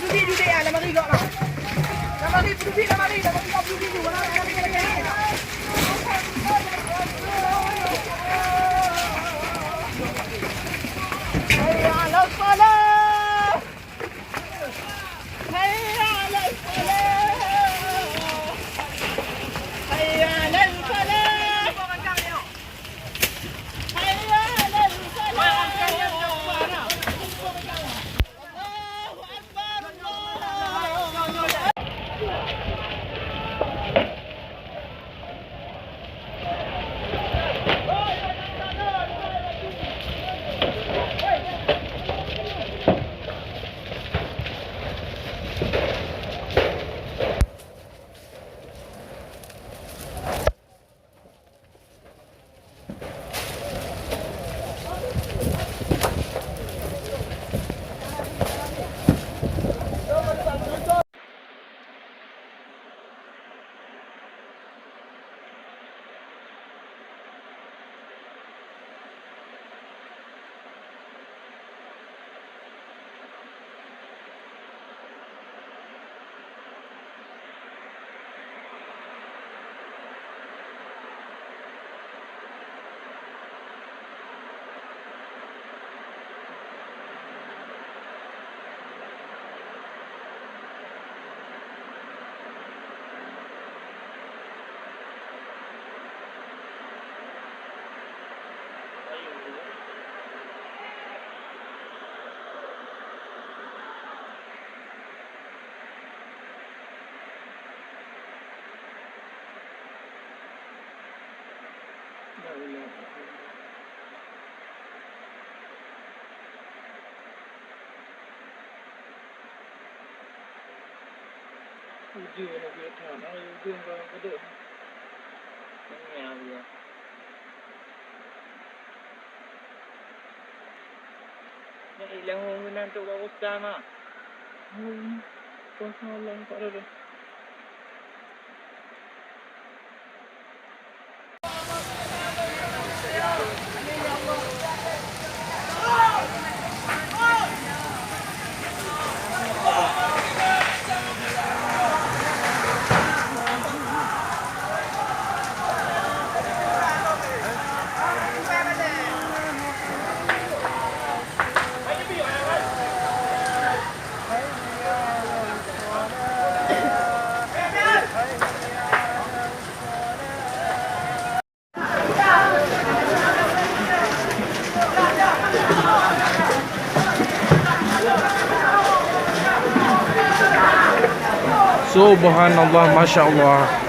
Duduk lah, dah mari gak lah. Dah mari, duduk dah mari, dah mari gak duduk dulu. Mana ada lagi. Hayya 'alas salah. Hayya 'alas salah. Hayya 'alal falah. Hayya 'alal falah. Allahu akbar. Uji nak buat tanah, uji orang kedua. Tengah dia. Nak hilang bangunan tu baru sama. Kuasa Allah tak ada. Subhanallah, Masya Allah.